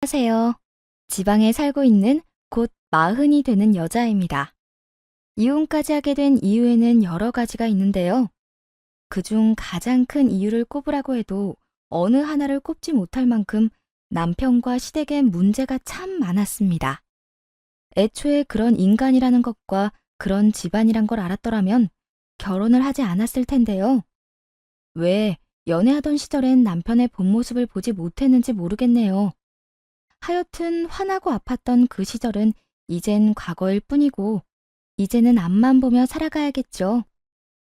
안녕하세요. 지방에 살고 있는 곧 마흔이 되는 여자입니다. 이혼까지 하게 된 이유에는 여러 가지가 있는데요. 그중 가장 큰 이유를 꼽으라고 해도 어느 하나를 꼽지 못할 만큼 남편과 시댁엔 문제가 참 많았습니다. 애초에 그런 인간이라는 것과 그런 집안이란 걸 알았더라면 결혼을 하지 않았을 텐데요. 왜 연애하던 시절엔 남편의 본 모습을 보지 못했는지 모르겠네요. 하여튼 화나고 아팠던 그 시절은 이젠 과거일 뿐이고, 이제는 앞만 보며 살아가야겠죠.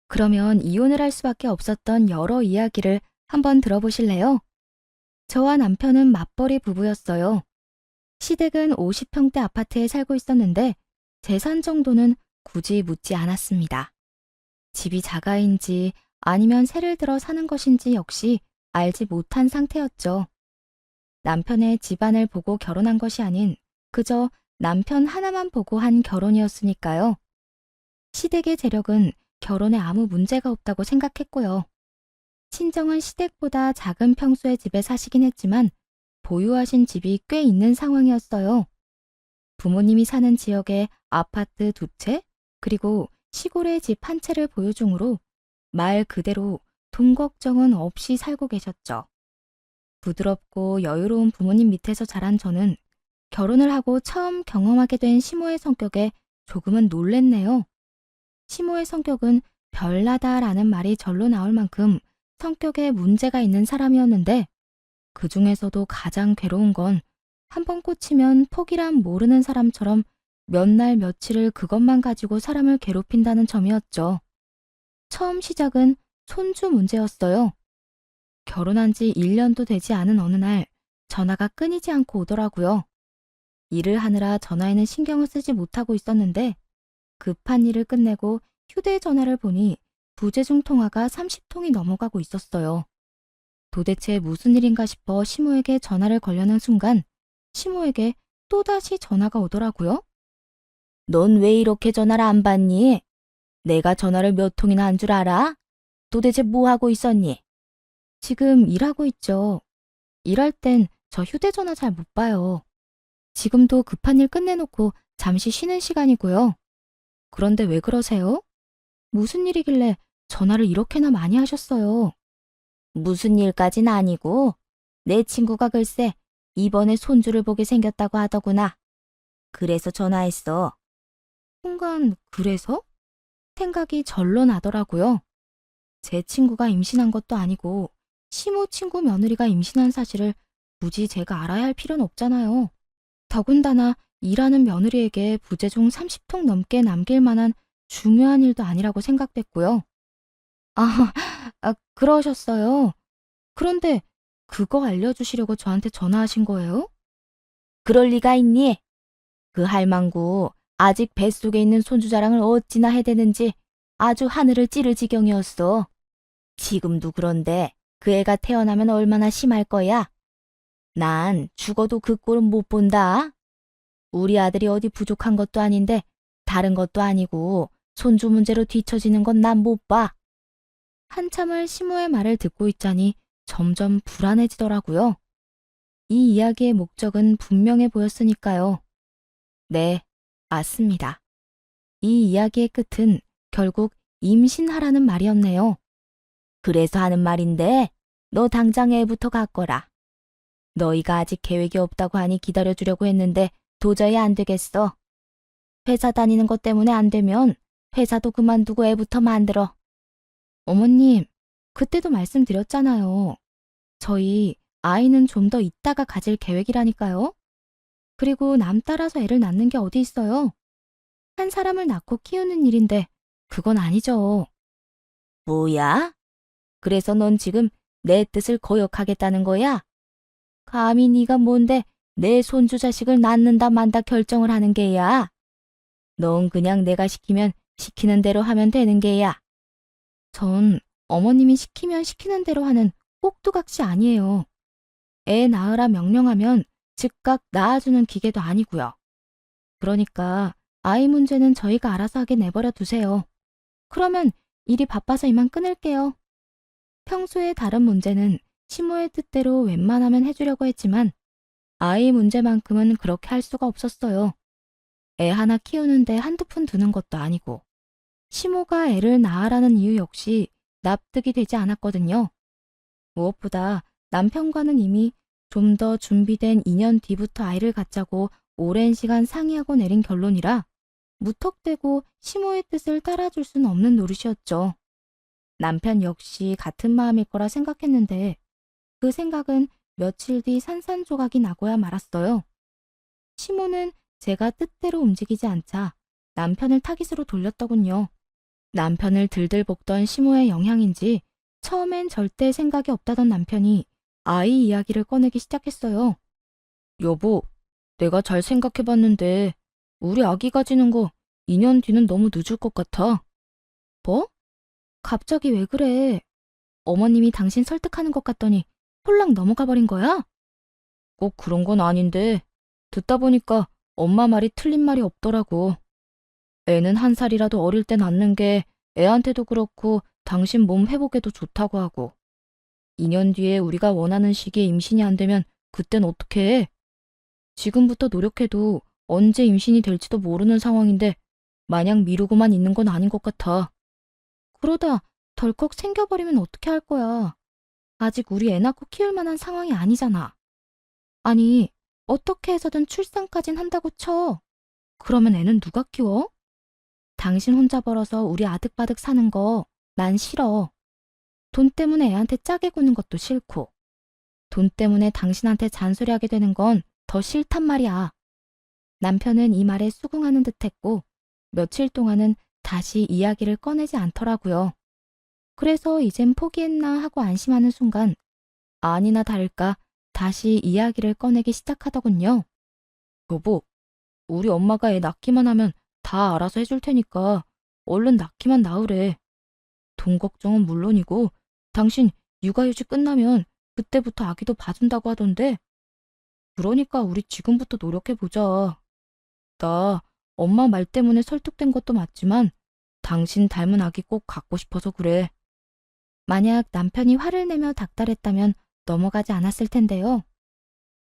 그러면 이혼을 할 수밖에 없었던 여러 이야기를 한번 들어보실래요? 저와 남편은 맞벌이 부부였어요. 시댁은 50평대 아파트에 살고 있었는데, 재산 정도는 굳이 묻지 않았습니다. 집이 자가인지 아니면 세를 들어 사는 것인지 역시 알지 못한 상태였죠. 남편의 집안을 보고 결혼한 것이 아닌 그저 남편 하나만 보고 한 결혼이었으니까요. 시댁의 재력은 결혼에 아무 문제가 없다고 생각했고요. 친정은 시댁보다 작은 평수의 집에 사시긴 했지만 보유하신 집이 꽤 있는 상황이었어요. 부모님이 사는 지역에 아파트 2채, 그리고 시골에 집 1채를 보유 중으로 말 그대로 돈 걱정은 없이 살고 계셨죠. 부드럽고 여유로운 부모님 밑에서 자란 저는 결혼을 하고 처음 경험하게 된 시모의 성격에 조금은 놀랬네요. 시모의 성격은 별나다라는 말이 절로 나올 만큼 성격에 문제가 있는 사람이었는데, 그 중에서도 가장 괴로운 건 한 번 꽂히면 포기란 모르는 사람처럼 몇 날 며칠을 그것만 가지고 사람을 괴롭힌다는 점이었죠. 처음 시작은 손주 문제였어요. 결혼한 지 1년도 되지 않은 어느 날 전화가 끊이지 않고 오더라고요. 일을 하느라 전화에는 신경을 쓰지 못하고 있었는데, 급한 일을 끝내고 휴대전화를 보니 부재중 통화가 30통이 넘어가고 있었어요. 도대체 무슨 일인가 싶어 시모에게 전화를 걸려는 순간 시모에게 또다시 전화가 오더라고요. 넌 왜 이렇게 전화를 안 받니? 내가 전화를 몇 통이나 한 줄 알아? 도대체 뭐 하고 있었니? 지금 일하고 있죠. 일할 땐 저 휴대전화 잘 못 봐요. 지금도 급한 일 끝내놓고 잠시 쉬는 시간이고요. 그런데 왜 그러세요? 무슨 일이길래 전화를 이렇게나 많이 하셨어요? 무슨 일까진 아니고 내 친구가 글쎄 이번에 손주를 보게 생겼다고 하더구나. 그래서 전화했어. 순간 그래서? 생각이 절로 나더라고요. 제 친구가 임신한 것도 아니고 시모 친구 며느리가 임신한 사실을 굳이 제가 알아야 할 필요는 없잖아요. 더군다나 일하는 며느리에게 부재중 30통 넘게 남길 만한 중요한 일도 아니라고 생각됐고요. 아, 그러셨어요. 그런데 그거 알려주시려고 저한테 전화하신 거예요? 그럴 리가 있니? 그 할망구 아직 뱃속에 있는 손주 자랑을 어찌나 해대는지 아주 하늘을 찌를 지경이었어. 지금도 그런데 그 애가 태어나면 얼마나 심할 거야? 난 죽어도 그 꼴은 못 본다. 우리 아들이 어디 부족한 것도 아닌데 다른 것도 아니고 손주 문제로 뒤처지는 건 난 못 봐. 한참을 시모의 말을 듣고 있자니 점점 불안해지더라고요. 이 이야기의 목적은 분명해 보였으니까요. 네, 맞습니다. 이 이야기의 끝은 결국 임신하라는 말이었네요. 그래서 하는 말인데 너 당장 애부터 갖거라. 너희가 아직 계획이 없다고 하니 기다려주려고 했는데 도저히 안 되겠어. 회사 다니는 것 때문에 안 되면 회사도 그만두고 애부터 만들어. 어머님, 그때도 말씀드렸잖아요. 저희 아이는 좀 더 있다가 가질 계획이라니까요. 그리고 남 따라서 애를 낳는 게 어디 있어요? 한 사람을 낳고 키우는 일인데 그건 아니죠. 뭐야? 그래서 넌 지금 내 뜻을 거역하겠다는 거야? 감히 네가 뭔데 내 손주 자식을 낳는다 만다 결정을 하는 게야? 넌 그냥 내가 시키면 시키는 대로 하면 되는 게야. 전 어머님이 시키면 시키는 대로 하는 꼭두각시 아니에요. 애 낳으라 명령하면 즉각 낳아주는 기계도 아니고요. 그러니까 아이 문제는 저희가 알아서 하게 내버려 두세요. 그러면 일이 바빠서 이만 끊을게요. 평소에 다른 문제는 시모의 뜻대로 웬만하면 해주려고 했지만 아이 문제만큼은 그렇게 할 수가 없었어요. 애 하나 키우는데 한두 푼 드는 것도 아니고 시모가 애를 낳으라는 이유 역시 납득이 되지 않았거든요. 무엇보다 남편과는 이미 좀 더 준비된 2년 뒤부터 아이를 갖자고 오랜 시간 상의하고 내린 결론이라 무턱대고 시모의 뜻을 따라줄 수는 없는 노릇이었죠. 남편 역시 같은 마음일 거라 생각했는데 그 생각은 며칠 뒤 산산조각이 나고야 말았어요. 시모는 제가 뜻대로 움직이지 않자 남편을 타깃으로 돌렸더군요. 남편을 들들 볶던 시모의 영향인지 처음엔 절대 생각이 없다던 남편이 아이 이야기를 꺼내기 시작했어요. 여보, 내가 잘 생각해봤는데 우리 아기 가지는 거 2년 뒤는 너무 늦을 것 같아. 뭐? 갑자기 왜 그래? 어머님이 당신 설득하는 것 같더니 홀랑 넘어가 버린 거야? 꼭 그런 건 아닌데 듣다 보니까 엄마 말이 틀린 말이 없더라고. 애는 1살이라도 어릴 때 낳는 게 애한테도 그렇고 당신 몸 회복에도 좋다고 하고 2년 뒤에 우리가 원하는 시기에 임신이 안 되면 그땐 어떻게 해? 지금부터 노력해도 언제 임신이 될지도 모르는 상황인데 마냥 미루고만 있는 건 아닌 것 같아. 그러다 덜컥 생겨버리면 어떻게 할 거야? 아직 우리 애 낳고 키울 만한 상황이 아니잖아. 아니, 어떻게 해서든 출산까진 한다고 쳐. 그러면 애는 누가 키워? 당신 혼자 벌어서 우리 아득바득 사는 거 난 싫어. 돈 때문에 애한테 짜게 구는 것도 싫고 돈 때문에 당신한테 잔소리하게 되는 건 더 싫단 말이야. 남편은 이 말에 수긍하는 듯했고 며칠 동안은 다시 이야기를 꺼내지 않더라고요. 그래서 이젠 포기했나 하고 안심하는 순간 아니나 다를까 다시 이야기를 꺼내기 시작하더군요. 여보, 우리 엄마가 애 낳기만 하면 다 알아서 해줄 테니까 얼른 낳기만 낳으래. 돈 걱정은 물론이고 당신 육아휴직 끝나면 그때부터 아기도 봐준다고 하던데. 그러니까 우리 지금부터 노력해보자. 나 엄마 말 때문에 설득된 것도 맞지만 당신 닮은 아기 꼭 갖고 싶어서 그래. 만약 남편이 화를 내며 닥달했다면 넘어가지 않았을 텐데요.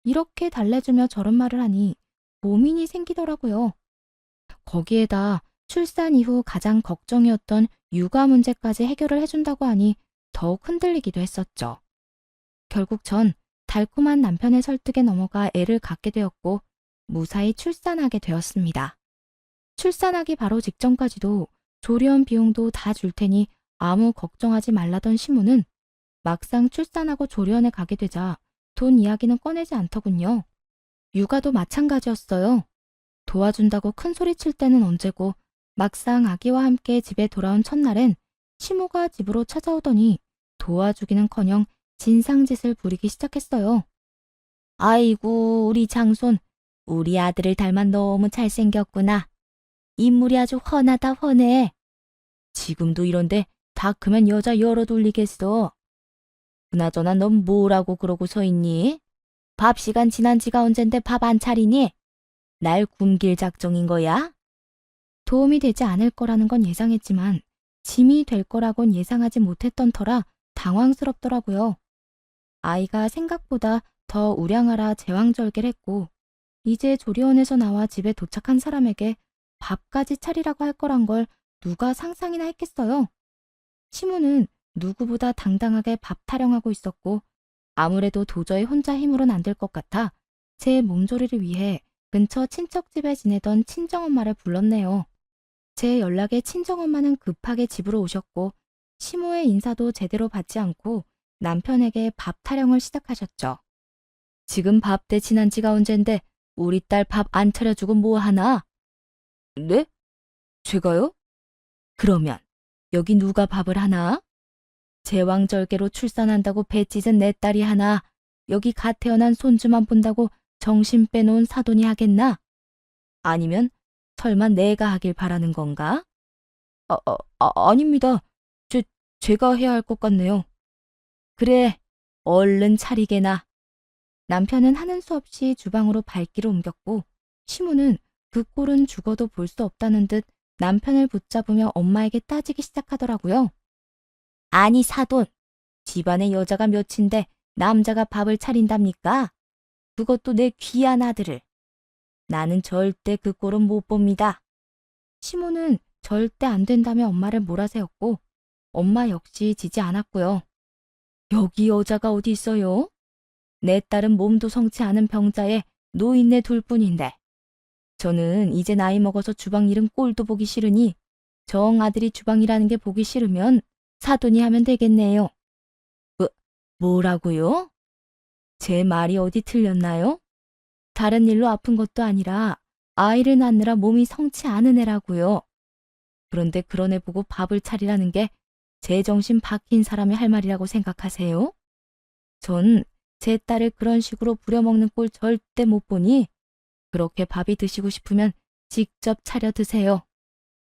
이렇게 달래주며 저런 말을 하니 고민이 생기더라고요. 거기에다 출산 이후 가장 걱정이었던 육아 문제까지 해결을 해준다고 하니 더욱 흔들리기도 했었죠. 결국 전 달콤한 남편의 설득에 넘어가 애를 갖게 되었고 무사히 출산하게 되었습니다. 출산하기 바로 직전까지도 조리원 비용도 다 줄 테니 아무 걱정하지 말라던 시모는 막상 출산하고 조리원에 가게 되자 돈 이야기는 꺼내지 않더군요. 육아도 마찬가지였어요. 도와준다고 큰 소리 칠 때는 언제고 막상 아기와 함께 집에 돌아온 첫날엔 시모가 집으로 찾아오더니 도와주기는커녕 진상짓을 부리기 시작했어요. 아이고, 우리 장손, 우리 아들을 닮아 너무 잘생겼구나. 인물이 아주 훤하다 훤해. 지금도 이런데 다 크면 여자 열어 돌리겠어. 그나저나 넌 뭐라고 그러고 서 있니? 밥 시간 지난 지가 언젠데 밥 안 차리니? 날 굶길 작정인 거야? 도움이 되지 않을 거라는 건 예상했지만 짐이 될 거라곤 예상하지 못했던 터라 당황스럽더라고요. 아이가 생각보다 더 우량하라 제왕절개했고 이제 조리원에서 나와 집에 도착한 사람에게 밥까지 차리라고 할 거란 걸 누가 상상이나 했겠어요. 시모는 누구보다 당당하게 밥 타령하고 있었고 아무래도 도저히 혼자 힘으로는 안 될 것 같아 제 몸조리를 위해 근처 친척집에 지내던 친정엄마를 불렀네요. 제 연락에 친정엄마는 급하게 집으로 오셨고 시모의 인사도 제대로 받지 않고 남편에게 밥 타령을 시작하셨죠. 지금 밥 대신한 지가 언젠데 우리 딸 밥 안 차려주고 뭐 하나? 네? 제가요? 그러면 여기 누가 밥을 하나? 제왕절개로 출산한다고 배 찢은 내 딸이 하나 여기 갓 태어난 손주만 본다고 정신 빼놓은 사돈이 하겠나? 아니면 설마 내가 하길 바라는 건가? 아닙니다. 제가 해야 할 것 같네요. 그래, 얼른 차리게나. 남편은 하는 수 없이 주방으로 발길을 옮겼고 시모는 그 꼴은 죽어도 볼 수 없다는 듯 남편을 붙잡으며 엄마에게 따지기 시작하더라고요. 아니 사돈, 집안에 여자가 몇인데 남자가 밥을 차린답니까? 그것도 내 귀한 아들을. 나는 절대 그 꼴은 못 봅니다. 시모는 절대 안 된다며 엄마를 몰아세웠고 엄마 역시 지지 않았고요. 여기 여자가 어디 있어요? 내 딸은 몸도 성치 않은 병자에 노인네 둘뿐인데 저는 이제 나이 먹어서 주방 일은 꼴도 보기 싫으니 정 아들이 주방 일하는 게 보기 싫으면 사돈이 하면 되겠네요. 뭐라고요? 제 말이 어디 틀렸나요? 다른 일로 아픈 것도 아니라 아이를 낳느라 몸이 성치 않은 애라고요. 그런데 그런 애 보고 밥을 차리라는 게 제정신 박힌 사람이 할 말이라고 생각하세요? 전 제 딸을 그런 식으로 부려먹는 꼴 절대 못 보니 그렇게 밥이 드시고 싶으면 직접 차려 드세요.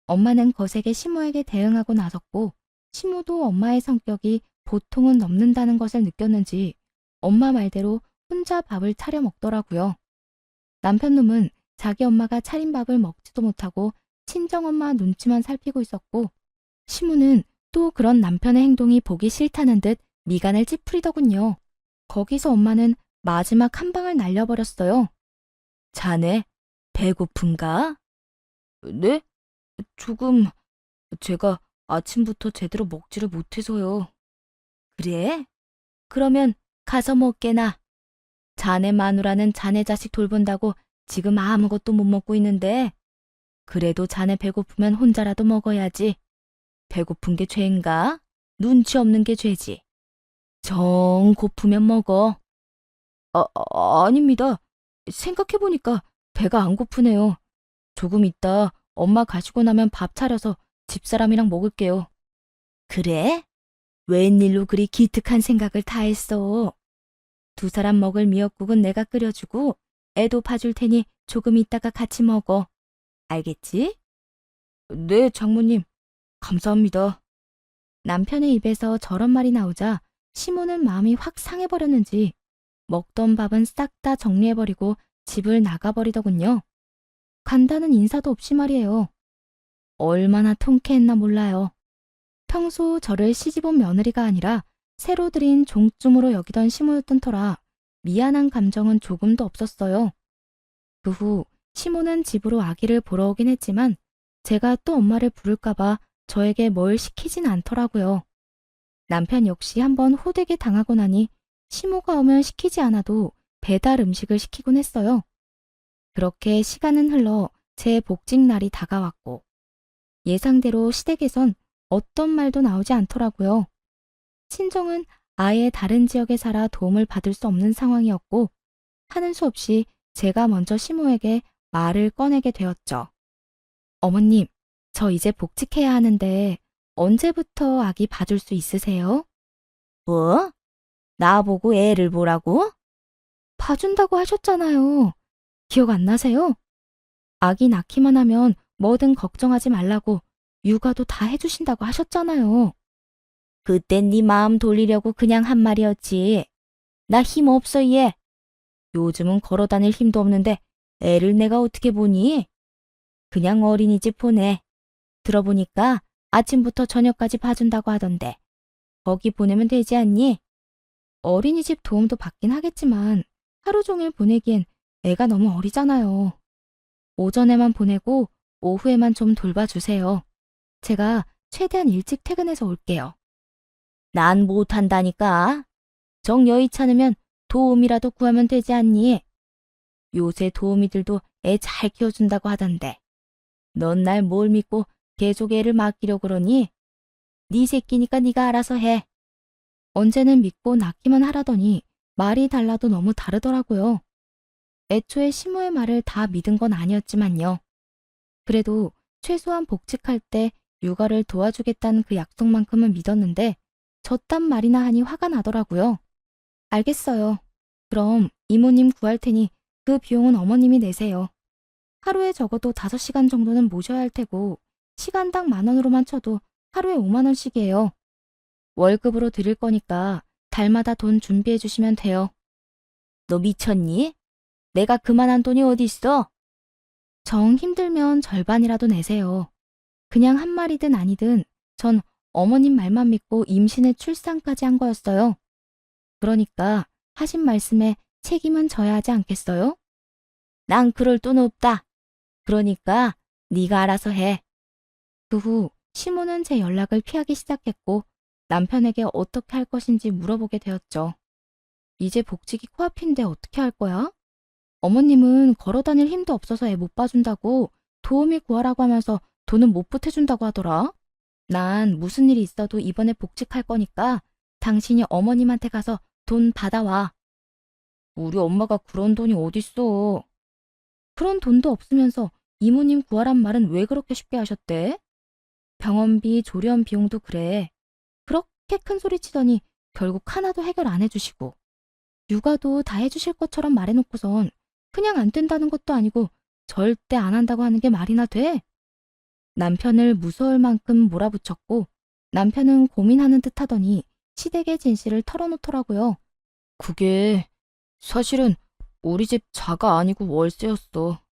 엄마는 거세게 시모에게 대응하고 나섰고 시모도 엄마의 성격이 보통은 넘는다는 것을 느꼈는지 엄마 말대로 혼자 밥을 차려 먹더라고요. 남편놈은 자기 엄마가 차린 밥을 먹지도 못하고 친정엄마 눈치만 살피고 있었고 시모는 또 그런 남편의 행동이 보기 싫다는 듯 미간을 찌푸리더군요. 거기서 엄마는 마지막 한 방을 날려버렸어요. 자네, 배고픈가? 네? 조금, 제가 아침부터 제대로 먹지를 못해서요. 그래? 그러면 가서 먹게나. 자네 마누라는 자네 자식 돌본다고 지금 아무것도 못 먹고 있는데 그래도 자네 배고프면 혼자라도 먹어야지. 배고픈 게 죄인가? 눈치 없는 게 죄지. 정 고프면 먹어. 아닙니다. 생각해보니까 배가 안 고프네요. 조금 있다 엄마 가시고 나면 밥 차려서 집사람이랑 먹을게요. 그래? 웬일로 그리 기특한 생각을 다 했어. 두 사람 먹을 미역국은 내가 끓여주고 애도 봐줄 테니 조금 있다가 같이 먹어. 알겠지? 네, 장모님. 감사합니다. 남편의 입에서 저런 말이 나오자 시모는 마음이 확 상해버렸는지 먹던 밥은 싹 다 정리해버리고 집을 나가버리더군요. 간다는 인사도 없이 말이에요. 얼마나 통쾌했나 몰라요. 평소 저를 시집온 며느리가 아니라 새로 들인 종쯤으로 여기던 시모였던 터라 미안한 감정은 조금도 없었어요. 그 후 시모는 집으로 아기를 보러 오긴 했지만 제가 또 엄마를 부를까봐 저에게 뭘 시키진 않더라고요. 남편 역시 한번 호되게 당하고 나니 시모가 오면 시키지 않아도 배달 음식을 시키곤 했어요. 그렇게 시간은 흘러 제 복직 날이 다가왔고 예상대로 시댁에선 어떤 말도 나오지 않더라고요. 친정은 아예 다른 지역에 살아 도움을 받을 수 없는 상황이었고 하는 수 없이 제가 먼저 시모에게 말을 꺼내게 되었죠. 어머님, 저 이제 복직해야 하는데 언제부터 아기 봐줄 수 있으세요? 뭐? 나보고 애를 보라고? 봐준다고 하셨잖아요. 기억 안 나세요? 아기 낳기만 하면 뭐든 걱정하지 말라고 육아도 다 해주신다고 하셨잖아요. 그땐 네 마음 돌리려고 그냥 한 말이었지. 나 힘 없어 얘. 요즘은 걸어 다닐 힘도 없는데 애를 내가 어떻게 보니? 그냥 어린이집 보내. 들어보니까 아침부터 저녁까지 봐준다고 하던데. 거기 보내면 되지 않니? 어린이집 도움도 받긴 하겠지만 하루 종일 보내기엔 애가 너무 어리잖아요. 오전에만 보내고 오후에만 좀 돌봐주세요. 제가 최대한 일찍 퇴근해서 올게요. 난 못한다니까. 정 여의찮으면 도움이라도 구하면 되지 않니? 요새 도우미들도 애 잘 키워준다고 하던데. 넌 날 뭘 믿고 계속 애를 맡기려 그러니? 네 새끼니까 네가 알아서 해. 언제는 믿고 낳기만 하라더니 말이 달라도 너무 다르더라고요. 애초에 시모의 말을 다 믿은 건 아니었지만요. 그래도 최소한 복직할 때 육아를 도와주겠다는 그 약속만큼은 믿었는데 저딴 말이나 하니 화가 나더라고요. 알겠어요. 그럼 이모님 구할 테니 그 비용은 어머님이 내세요. 하루에 적어도 5시간 정도는 모셔야 할 테고 시간당 10,000원으로만 쳐도 하루에 50,000원씩이에요. 월급으로 드릴 거니까 달마다 돈 준비해 주시면 돼요. 너 미쳤니? 내가 그만한 돈이 어디 있어? 정 힘들면 절반이라도 내세요. 그냥 한 마리든 아니든 전 어머님 말만 믿고 임신에 출산까지 한 거였어요. 그러니까 하신 말씀에 책임은 져야 하지 않겠어요? 난 그럴 돈 없다. 그러니까 네가 알아서 해. 그 후 시모는 제 연락을 피하기 시작했고 남편에게 어떻게 할 것인지 물어보게 되었죠. 이제 복직이 코앞인데 어떻게 할 거야? 어머님은 걸어 다닐 힘도 없어서 애 못 봐준다고 도우미 구하라고 하면서 돈은 못 보태준다고 하더라. 난 무슨 일이 있어도 이번에 복직할 거니까 당신이 어머님한테 가서 돈 받아와. 우리 엄마가 그런 돈이 어딨어. 그런 돈도 없으면서 이모님 구하란 말은 왜 그렇게 쉽게 하셨대? 병원비, 조련 비용도 그래. 그렇게 큰 소리 치더니 결국 하나도 해결 안 해주시고 육아도 다 해주실 것처럼 말해놓고선 그냥 안 된다는 것도 아니고 절대 안 한다고 하는 게 말이나 돼? 남편을 무서울 만큼 몰아붙였고 남편은 고민하는 듯 하더니 시댁의 진실을 털어놓더라고요. 그게 사실은 우리 집 자가 아니고 월세였어.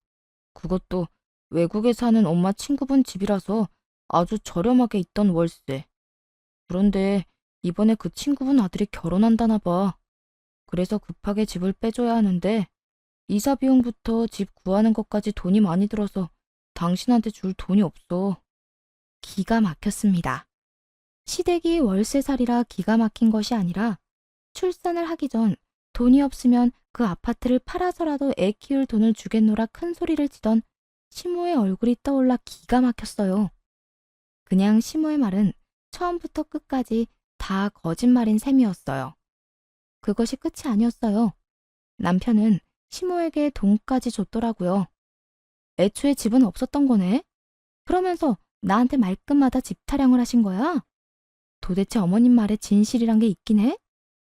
그것도 외국에 사는 엄마 친구분 집이라서 아주 저렴하게 있던 월세. 그런데 이번에 그 친구분 아들이 결혼한다나 봐. 그래서 급하게 집을 빼줘야 하는데 이사 비용부터 집 구하는 것까지 돈이 많이 들어서 당신한테 줄 돈이 없어. 기가 막혔습니다. 시댁이 월세살이라 기가 막힌 것이 아니라 출산을 하기 전 돈이 없으면 그 아파트를 팔아서라도 애 키울 돈을 주겠노라 큰 소리를 치던 시모의 얼굴이 떠올라 기가 막혔어요. 그냥 시모의 말은 처음부터 끝까지 다 거짓말인 셈이었어요. 그것이 끝이 아니었어요. 남편은 시모에게 돈까지 줬더라고요. 애초에 집은 없었던 거네? 그러면서 나한테 말끝마다 집 타령을 하신 거야? 도대체 어머님 말에 진실이란 게 있긴 해?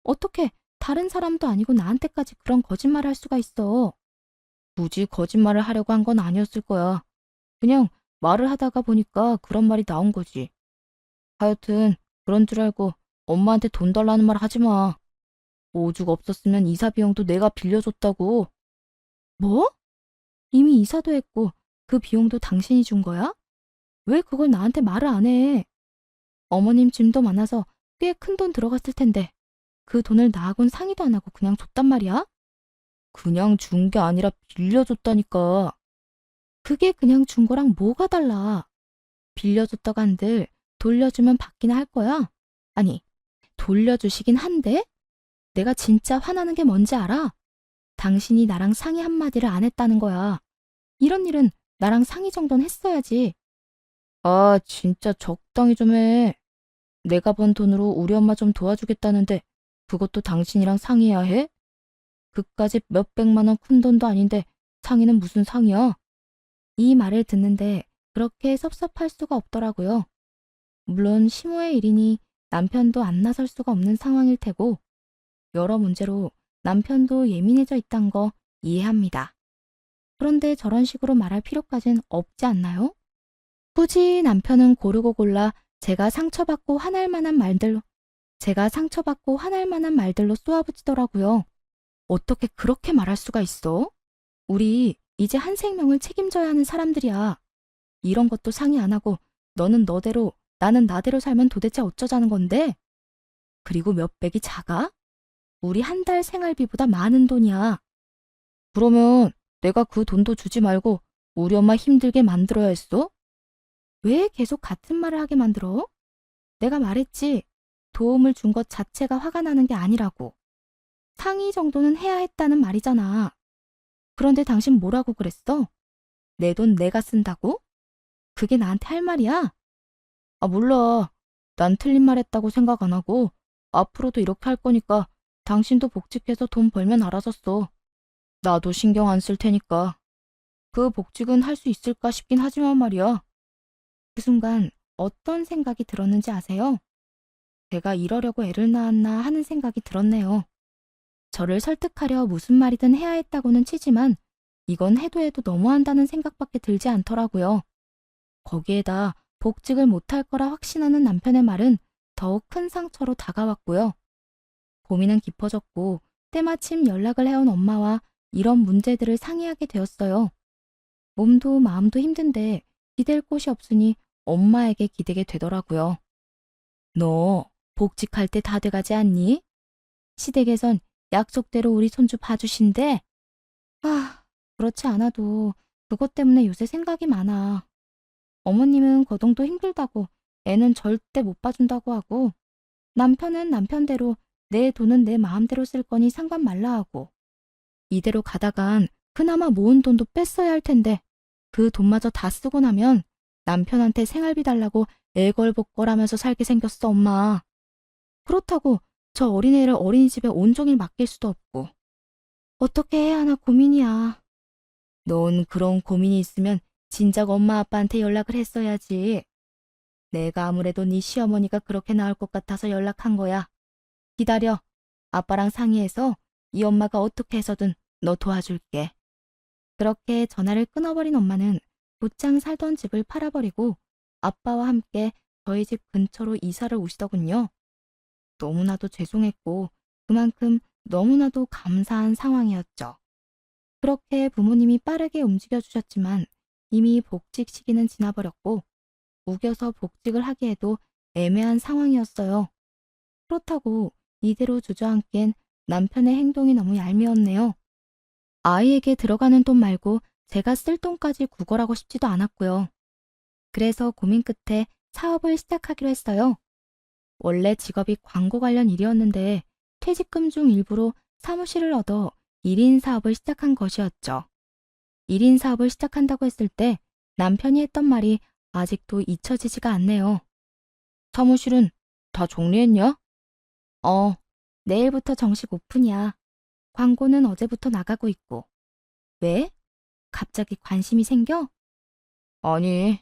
어떻게 다른 사람도 아니고 나한테까지 그런 거짓말을 할 수가 있어? 굳이 거짓말을 하려고 한 건 아니었을 거야. 그냥 말을 하다가 보니까 그런 말이 나온 거지. 하여튼 그런 줄 알고 엄마한테 돈 달라는 말 하지 마. 오죽 없었으면 이사 비용도 내가 빌려줬다고. 뭐? 이미 이사도 했고 그 비용도 당신이 준 거야? 왜 그걸 나한테 말을 안 해? 어머님 짐도 많아서 꽤 큰 돈 들어갔을 텐데 그 돈을 나하고는 상의도 안 하고 그냥 줬단 말이야? 그냥 준 게 아니라 빌려줬다니까. 그게 그냥 준 거랑 뭐가 달라? 빌려줬다고 한들 돌려주면 받기나 할 거야? 아니, 돌려주시긴 한데? 내가 진짜 화나는 게 뭔지 알아? 당신이 나랑 상의 한마디를 안 했다는 거야. 이런 일은 나랑 상의 정도는 했어야지. 아, 진짜 적당히 좀 해. 내가 번 돈으로 우리 엄마 좀 도와주겠다는데 그것도 당신이랑 상의해야 해? 그까짓 몇백만 원 큰 돈도 아닌데 상의는 무슨 상의야? 이 말을 듣는데 그렇게 섭섭할 수가 없더라고요. 물론 시모의 일이니 남편도 안 나설 수가 없는 상황일 테고 여러 문제로 남편도 예민해져 있단 거 이해합니다. 그런데 저런 식으로 말할 필요까진 없지 않나요? 굳이 남편은 고르고 골라 제가 상처받고 화날 만한 말들로 쏘아붙이더라고요. 어떻게 그렇게 말할 수가 있어? 우리 이제 한 생명을 책임져야 하는 사람들이야. 이런 것도 상의 안 하고 너는 너대로 나는 나대로 살면 도대체 어쩌자는 건데? 그리고 몇백이 작아? 우리 한 달 생활비보다 많은 돈이야. 그러면 내가 그 돈도 주지 말고 우리 엄마 힘들게 만들어야 했어? 왜 계속 같은 말을 하게 만들어? 내가 말했지. 도움을 준 것 자체가 화가 나는 게 아니라고. 상의 정도는 해야 했다는 말이잖아. 그런데 당신 뭐라고 그랬어? 내 돈 내가 쓴다고? 그게 나한테 할 말이야? 아, 몰라. 난 틀린 말 했다고 생각 안 하고 앞으로도 이렇게 할 거니까 당신도 복직해서 돈 벌면 알아서 써. 나도 신경 안 쓸 테니까. 그 복직은 할 수 있을까 싶긴 하지만 말이야. 그 순간 어떤 생각이 들었는지 아세요? 제가 이러려고 애를 낳았나 하는 생각이 들었네요. 저를 설득하려 무슨 말이든 해야 했다고는 치지만 이건 해도 해도 너무한다는 생각밖에 들지 않더라고요. 거기에다 복직을 못할 거라 확신하는 남편의 말은 더욱 큰 상처로 다가왔고요. 고민은 깊어졌고 때마침 연락을 해온 엄마와 이런 문제들을 상의하게 되었어요. 몸도 마음도 힘든데 기댈 곳이 없으니 엄마에게 기대게 되더라고요. 너 복직할 때 다 돼가지 않니? 시댁에선 약속대로 우리 손주 봐주신대? 그렇지 않아도 그것 때문에 요새 생각이 많아. 어머님은 거동도 힘들다고 애는 절대 못 봐준다고 하고 남편은 남편대로 내 돈은 내 마음대로 쓸 거니 상관 말라 하고 이대로 가다간 그나마 모은 돈도 뺐어야 할 텐데 그 돈마저 다 쓰고 나면 남편한테 생활비 달라고 애걸복걸하면서 살게 생겼어, 엄마. 그렇다고 저 어린애를 어린이집에 온종일 맡길 수도 없고 어떻게 해야 하나 고민이야. 넌 그런 고민이 있으면 진작 엄마 아빠한테 연락을 했어야지. 내가 아무래도 네 시어머니가 그렇게 나올 것 같아서 연락한 거야. 기다려. 아빠랑 상의해서 이 엄마가 어떻게 해서든 너 도와줄게. 그렇게 전화를 끊어버린 엄마는 곧장 살던 집을 팔아버리고 아빠와 함께 저희 집 근처로 이사를 오시더군요. 너무나도 죄송했고 그만큼 너무나도 감사한 상황이었죠. 그렇게 부모님이 빠르게 움직여 주셨지만 이미 복직 시기는 지나버렸고 우겨서 복직을 하기에도 애매한 상황이었어요. 그렇다고 이대로 주저앉기엔 남편의 행동이 너무 얄미웠네요. 아이에게 들어가는 돈 말고 제가 쓸 돈까지 구걸하고 싶지도 않았고요. 그래서 고민 끝에 사업을 시작하기로 했어요. 원래 직업이 광고 관련 일이었는데 퇴직금 중 일부로 사무실을 얻어 1인 사업을 시작한 것이었죠. 1인 사업을 시작한다고 했을 때 남편이 했던 말이 아직도 잊혀지지가 않네요. 사무실은 다 정리했냐? 내일부터 정식 오픈이야. 광고는 어제부터 나가고 있고. 왜? 갑자기 관심이 생겨? 아니,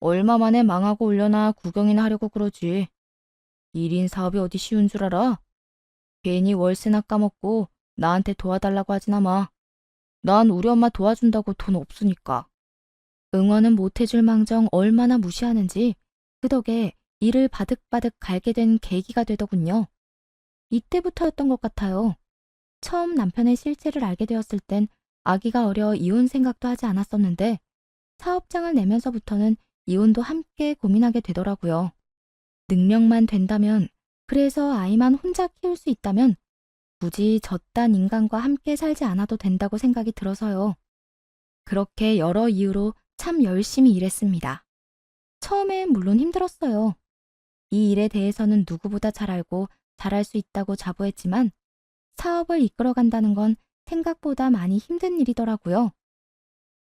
얼마 만에 망하고 올려나 구경이나 하려고 그러지. 1인 사업이 어디 쉬운 줄 알아? 괜히 월세나 까먹고 나한테 도와달라고 하지나 마. 난 우리 엄마 도와준다고 돈 없으니까. 응원은 못해줄 망정 얼마나 무시하는지 그 덕에 일을 바득바득 갈게 된 계기가 되더군요. 이때부터였던 것 같아요. 처음 남편의 실체를 알게 되었을 땐 아기가 어려 이혼 생각도 하지 않았었는데 사업장을 내면서부터는 이혼도 함께 고민하게 되더라고요. 능력만 된다면, 그래서 아이만 혼자 키울 수 있다면 굳이 저딴 인간과 함께 살지 않아도 된다고 생각이 들어서요. 그렇게 여러 이유로 참 열심히 일했습니다. 처음엔 물론 힘들었어요. 이 일에 대해서는 누구보다 잘 알고 잘할 수 있다고 자부했지만 사업을 이끌어간다는 건 생각보다 많이 힘든 일이더라고요.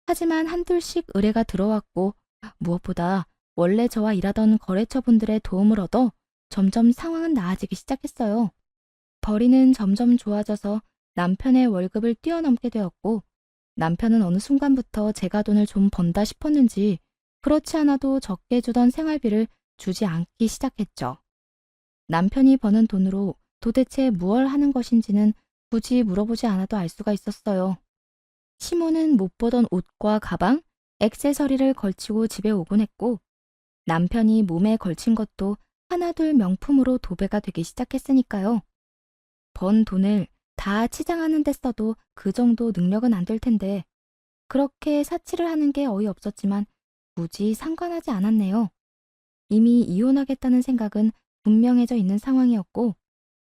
하지만 한둘씩 의뢰가 들어왔고 무엇보다 원래 저와 일하던 거래처분들의 도움을 얻어 점점 상황은 나아지기 시작했어요. 벌이는 점점 좋아져서 남편의 월급을 뛰어넘게 되었고 남편은 어느 순간부터 제가 돈을 좀 번다 싶었는지 그렇지 않아도 적게 주던 생활비를 주지 않기 시작했죠. 남편이 버는 돈으로 도대체 무얼 하는 것인지는 굳이 물어보지 않아도 알 수가 있었어요. 시모는 못 보던 옷과 가방, 액세서리를 걸치고 집에 오곤 했고 남편이 몸에 걸친 것도 하나둘 명품으로 도배가 되기 시작했으니까요. 번 돈을 다 치장하는 데 써도 그 정도 능력은 안 될 텐데 그렇게 사치를 하는 게 어이없었지만 굳이 상관하지 않았네요. 이미 이혼하겠다는 생각은 분명해져 있는 상황이었고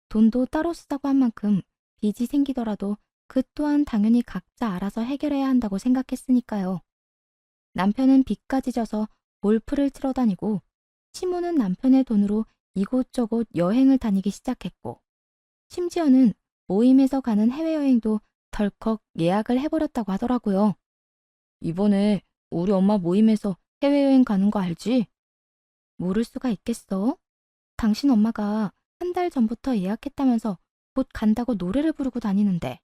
돈도 따로 쓰자고 한 만큼 빚이 생기더라도 그 또한 당연히 각자 알아서 해결해야 한다고 생각했으니까요. 남편은 빚까지 져서 골프를 치러 다니고 시모는 남편의 돈으로 이곳저곳 여행을 다니기 시작했고 심지어는 모임에서 가는 해외여행도 덜컥 예약을 해버렸다고 하더라고요. 이번에 우리 엄마 모임에서 해외여행 가는 거 알지? 모를 수가 있겠어? 당신 엄마가 한 달 전부터 예약했다면서 곧 간다고 노래를 부르고 다니는데.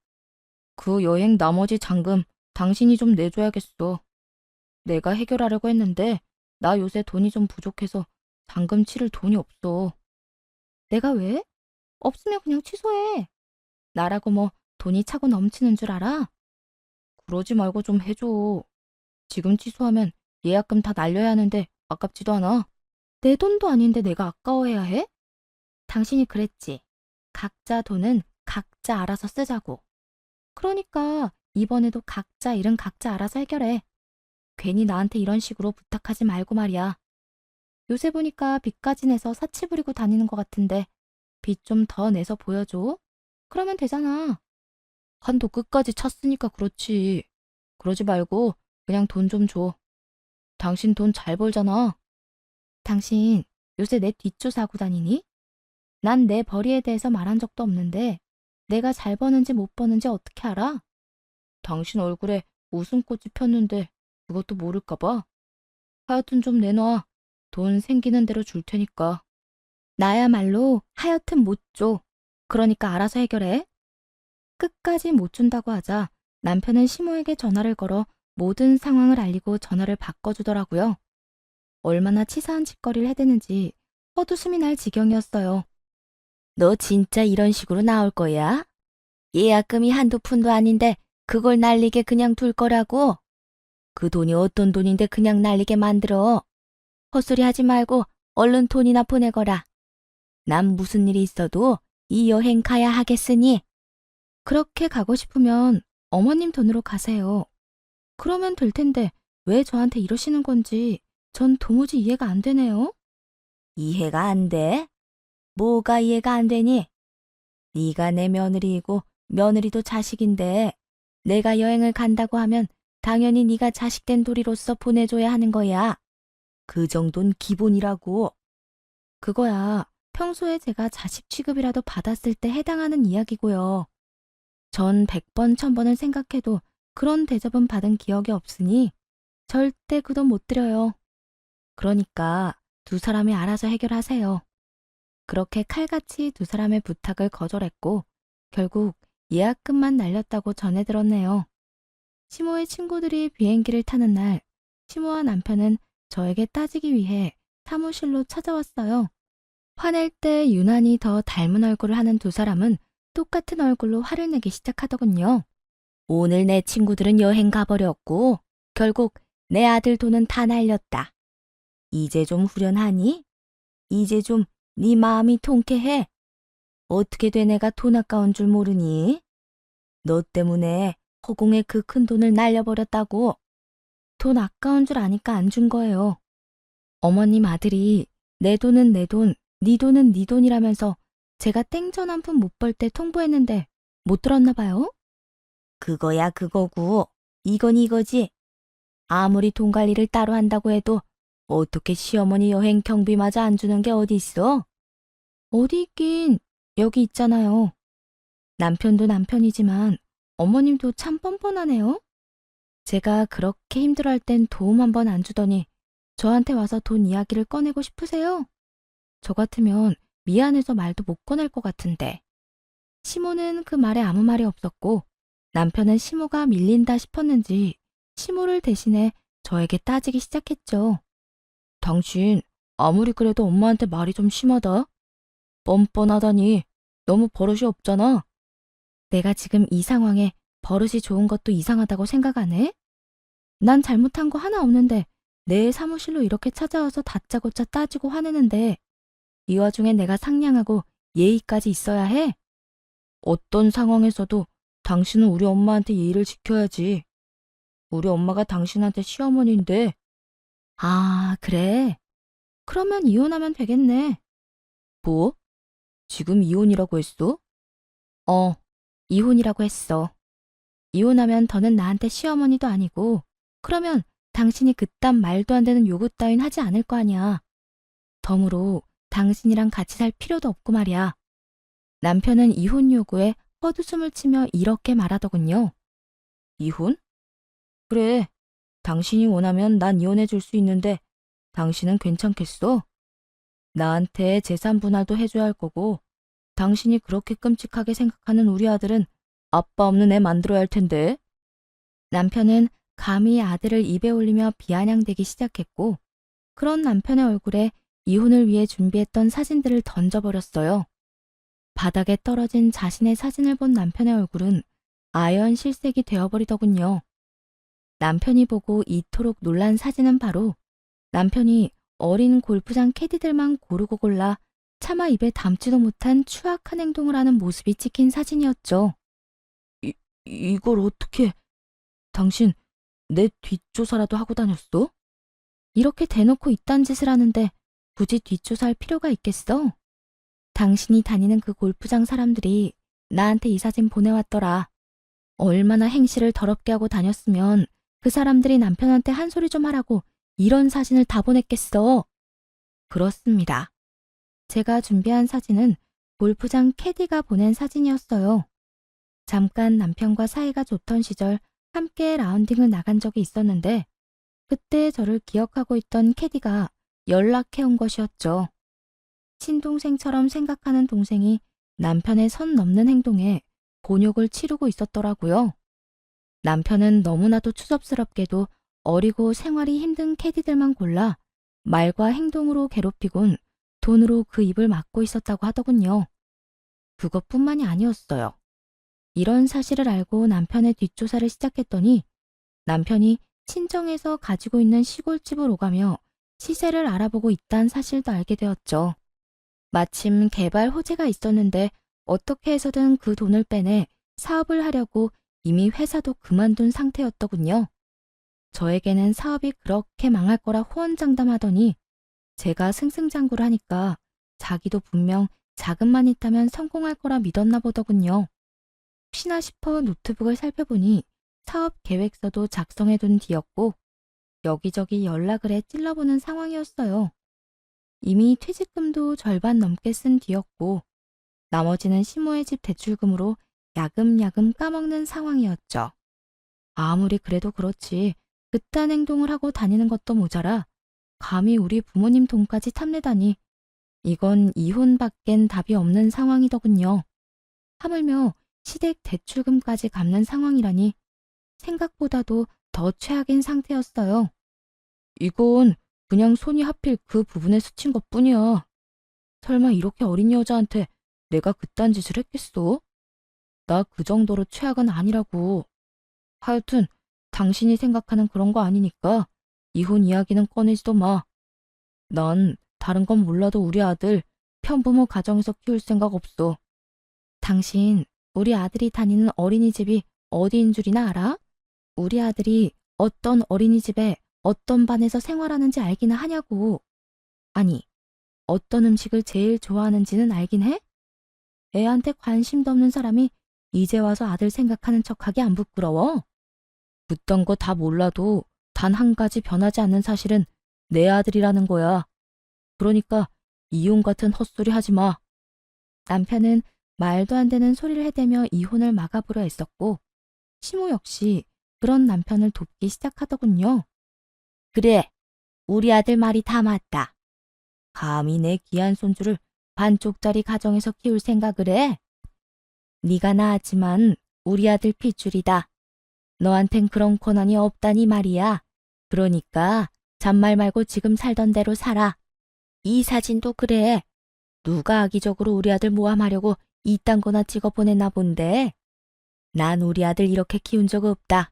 그 여행 나머지 잔금 당신이 좀 내줘야겠어. 내가 해결하려고 했는데 나 요새 돈이 좀 부족해서 잔금 치를 돈이 없어. 내가 왜? 없으면 그냥 취소해. 나라고 뭐 돈이 차고 넘치는 줄 알아? 그러지 말고 좀 해줘. 지금 취소하면 예약금 다 날려야 하는데 아깝지도 않아. 내 돈도 아닌데 내가 아까워해야 해? 당신이 그랬지. 각자 돈은 각자 알아서 쓰자고. 그러니까 이번에도 각자 일은 각자 알아서 해결해. 괜히 나한테 이런 식으로 부탁하지 말고 말이야. 요새 보니까 빚까지 내서 사치 부리고 다니는 것 같은데 빚 좀 더 내서 보여줘. 그러면 되잖아. 한도 끝까지 찼으니까 그렇지. 그러지 말고 그냥 돈 좀 줘. 당신 돈 잘 벌잖아. 당신 요새 내 뒷조사하고 다니니? 난 내 벌이에 대해서 말한 적도 없는데 내가 잘 버는지 못 버는지 어떻게 알아? 당신 얼굴에 웃음꽃이 폈는데 그것도 모를까 봐. 하여튼 좀 내놔. 돈 생기는 대로 줄 테니까. 나야말로 하여튼 못 줘. 그러니까 알아서 해결해. 끝까지 못 준다고 하자 남편은 시모에게 전화를 걸어 모든 상황을 알리고 전화를 바꿔주더라고요. 얼마나 치사한 짓거리를 해대는지 헛웃음이 날 지경이었어요. 너 진짜 이런 식으로 나올 거야? 예약금이 한두 푼도 아닌데 그걸 날리게 그냥 둘 거라고? 그 돈이 어떤 돈인데 그냥 날리게 만들어. 헛소리 하지 말고 얼른 돈이나 보내거라. 난 무슨 일이 있어도 이 여행 가야 하겠으니. 그렇게 가고 싶으면 어머님 돈으로 가세요. 그러면 될 텐데 왜 저한테 이러시는 건지 전 도무지 이해가 안 되네요. 이해가 안 돼? 뭐가 이해가 안 되니? 네가 내 며느리이고 며느리도 자식인데 내가 여행을 간다고 하면 당연히 네가 자식된 도리로서 보내줘야 하는 거야. 그 정도는 기본이라고. 그거야 평소에 제가 자식 취급이라도 받았을 때 해당하는 이야기고요. 전 100번, 1000번을 생각해도 그런 대접은 받은 기억이 없으니 절대 그 돈 못 드려요. 그러니까 두 사람이 알아서 해결하세요. 그렇게 칼같이 두 사람의 부탁을 거절했고 결국 예약금만 날렸다고 전해 들었네요. 시모의 친구들이 비행기를 타는 날 시모와 남편은 저에게 따지기 위해 사무실로 찾아왔어요. 화낼 때 유난히 더 닮은 얼굴을 하는 두 사람은 똑같은 얼굴로 화를 내기 시작하더군요. 오늘 내 친구들은 여행 가버렸고 결국 내 아들 돈은 다 날렸다. 이제 좀 후련하니? 이제 좀 네 마음이 통쾌해? 어떻게 돼 내가 돈 아까운 줄 모르니? 너 때문에 허공에 그 큰 돈을 날려버렸다고. 돈 아까운 줄 아니까 안 준 거예요. 어머님 아들이 내 돈은 내 돈, 네 돈은 네 돈이라면서 제가 땡전 한 푼 못 벌 때 통보했는데 못 들었나 봐요? 그거야 그거고 이건 이거지. 아무리 돈 관리를 따로 한다고 해도 어떻게 시어머니 여행 경비마저 안 주는 게 어디 있어? 어디 있긴 여기 있잖아요. 남편도 남편이지만 어머님도 참 뻔뻔하네요. 제가 그렇게 힘들어할 땐 도움 한 번 안 주더니 저한테 와서 돈 이야기를 꺼내고 싶으세요? 저 같으면 미안해서 말도 못 꺼낼 것 같은데. 시모는 그 말에 아무 말이 없었고 남편은 시모가 밀린다 싶었는지 시모를 대신해 저에게 따지기 시작했죠. 당신 아무리 그래도 엄마한테 말이 좀 심하다. 뻔뻔하다니 너무 버릇이 없잖아. 내가 지금 이 상황에 버릇이 좋은 것도 이상하다고 생각 안 해? 난 잘못한 거 하나 없는데 내 사무실로 이렇게 찾아와서 다짜고짜 따지고 화내는데 이 와중에 내가 상냥하고 예의까지 있어야 해? 어떤 상황에서도 당신은 우리 엄마한테 예의를 지켜야지. 우리 엄마가 당신한테 시어머니인데. 아, 그래? 그러면 이혼하면 되겠네. 뭐? 지금 이혼이라고 했어? 어, 이혼이라고 했어. 이혼하면 더는 나한테 시어머니도 아니고, 그러면 당신이 그딴 말도 안 되는 요구 따윈 하지 않을 거 아니야. 덤으로 당신이랑 같이 살 필요도 없고 말이야. 남편은 이혼 요구에 헛웃음을 치며 이렇게 말하더군요. 이혼? 그래. 당신이 원하면 난 이혼해 줄 수 있는데 당신은 괜찮겠어? 나한테 재산 분할도 해줘야 할 거고 당신이 그렇게 끔찍하게 생각하는 우리 아들은 아빠 없는 애 만들어야 할 텐데. 남편은 감히 아들을 입에 올리며 비아냥대기 시작했고 그런 남편의 얼굴에 이혼을 위해 준비했던 사진들을 던져버렸어요. 바닥에 떨어진 자신의 사진을 본 남편의 얼굴은 아연 실색이 되어버리더군요. 남편이 보고 이토록 놀란 사진은 바로 남편이 어린 골프장 캐디들만 고르고 골라 차마 입에 담지도 못한 추악한 행동을 하는 모습이 찍힌 사진이었죠. 이걸 어떻게... 당신 내 뒷조사라도 하고 다녔어? 이렇게 대놓고 이딴 짓을 하는데 굳이 뒷조사할 필요가 있겠어? 당신이 다니는 그 골프장 사람들이 나한테 이 사진 보내왔더라. 얼마나 행실을 더럽게 하고 다녔으면 그 사람들이 남편한테 한 소리 좀 하라고 이런 사진을 다 보냈겠어. 그렇습니다. 제가 준비한 사진은 골프장 캐디가 보낸 사진이었어요. 잠깐 남편과 사이가 좋던 시절 함께 라운딩을 나간 적이 있었는데 그때 저를 기억하고 있던 캐디가 연락해온 것이었죠. 친동생처럼 생각하는 동생이 남편의 선 넘는 행동에 곤욕을 치르고 있었더라고요. 남편은 너무나도 추접스럽게도 어리고 생활이 힘든 캐디들만 골라 말과 행동으로 괴롭히곤 돈으로 그 입을 막고 있었다고 하더군요. 그것뿐만이 아니었어요. 이런 사실을 알고 남편의 뒷조사를 시작했더니 남편이 친정에서 가지고 있는 시골집을 오가며 시세를 알아보고 있다는 사실도 알게 되었죠. 마침 개발 호재가 있었는데 어떻게 해서든 그 돈을 빼내 사업을 하려고 이미 회사도 그만둔 상태였더군요. 저에게는 사업이 그렇게 망할 거라 호언장담하더니 제가 승승장구를 하니까 자기도 분명 자금만 있다면 성공할 거라 믿었나 보더군요. 혹시나 싶어 노트북을 살펴보니 사업 계획서도 작성해둔 뒤였고 여기저기 연락을 해 찔러보는 상황이었어요. 이미 퇴직금도 절반 넘게 쓴 뒤였고 나머지는 시모의 집 대출금으로 야금야금 까먹는 상황이었죠. 아무리 그래도 그렇지 그딴 행동을 하고 다니는 것도 모자라 감히 우리 부모님 돈까지 탐내다니 이건 이혼밖엔 답이 없는 상황이더군요. 하물며 시댁 대출금까지 갚는 상황이라니 생각보다도 더 최악인 상태였어요. 이건 그냥 손이 하필 그 부분에 스친 것뿐이야. 설마 이렇게 어린 여자한테 내가 그딴 짓을 했겠어? 나 그 정도로 최악은 아니라고. 하여튼 당신이 생각하는 그런 거 아니니까 이혼 이야기는 꺼내지도 마. 난 다른 건 몰라도 우리 아들 편부모 가정에서 키울 생각 없어. 당신 우리 아들이 다니는 어린이집이 어디인 줄이나 알아? 우리 아들이 어떤 어린이집에 어떤 반에서 생활하는지 알기나 하냐고. 아니, 어떤 음식을 제일 좋아하는지는 알긴 해? 애한테 관심도 없는 사람이 이제 와서 아들 생각하는 척하기 안 부끄러워? 그딴 거 다 몰라도 단 한 가지 변하지 않는 사실은 내 아들이라는 거야. 그러니까 이혼 같은 헛소리 하지 마. 남편은 말도 안 되는 소리를 해대며 이혼을 막아보려 애썼고 시모 역시 그런 남편을 돕기 시작하더군요. 그래, 우리 아들 말이 다 맞다. 감히 내 귀한 손주를 반쪽짜리 가정에서 키울 생각을 해? 네가 낳았지만 우리 아들 핏줄이다. 너한텐 그런 권한이 없다니 말이야. 그러니까 잔말 말고 지금 살던 대로 살아. 이 사진도 그래. 누가 악의적으로 우리 아들 모함하려고 이딴 거나 찍어 보냈나 본데. 난 우리 아들 이렇게 키운 적 없다.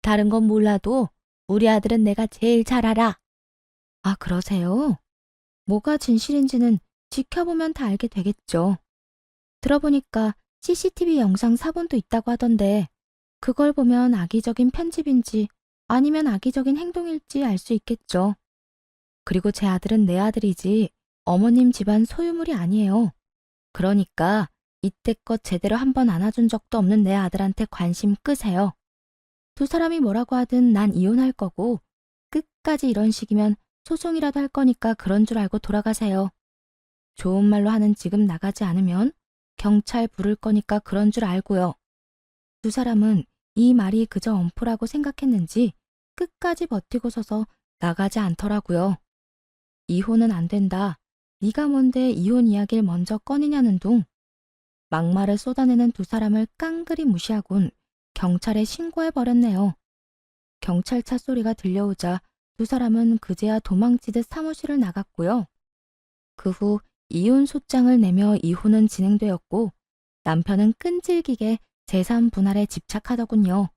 다른 건 몰라도 우리 아들은 내가 제일 잘 알아. 아, 그러세요? 뭐가 진실인지는 지켜보면 다 알게 되겠죠. 들어보니까 CCTV 영상 사본도 있다고 하던데 그걸 보면 악의적인 편집인지 아니면 악의적인 행동일지 알 수 있겠죠. 그리고 제 아들은 내 아들이지 어머님 집안 소유물이 아니에요. 그러니까 이때껏 제대로 한번 안아준 적도 없는 내 아들한테 관심 끄세요. 두 사람이 뭐라고 하든 난 이혼할 거고 끝까지 이런 식이면 소송이라도 할 거니까 그런 줄 알고 돌아가세요. 좋은 말로 하는 지금 나가지 않으면 경찰 부를 거니까 그런 줄 알고요. 두 사람은 이 말이 그저 엄프라고 생각했는지 끝까지 버티고 서서 나가지 않더라고요. 이혼은 안 된다. 네가 뭔데 이혼 이야기를 먼저 꺼내냐는 둥. 막말을 쏟아내는 두 사람을 깡그리 무시하곤 경찰에 신고해버렸네요. 경찰차 소리가 들려오자 두 사람은 그제야 도망치듯 사무실을 나갔고요. 그 후 이혼 소장을 내며 이혼은 진행되었고 남편은 끈질기게 재산 분할에 집착하더군요.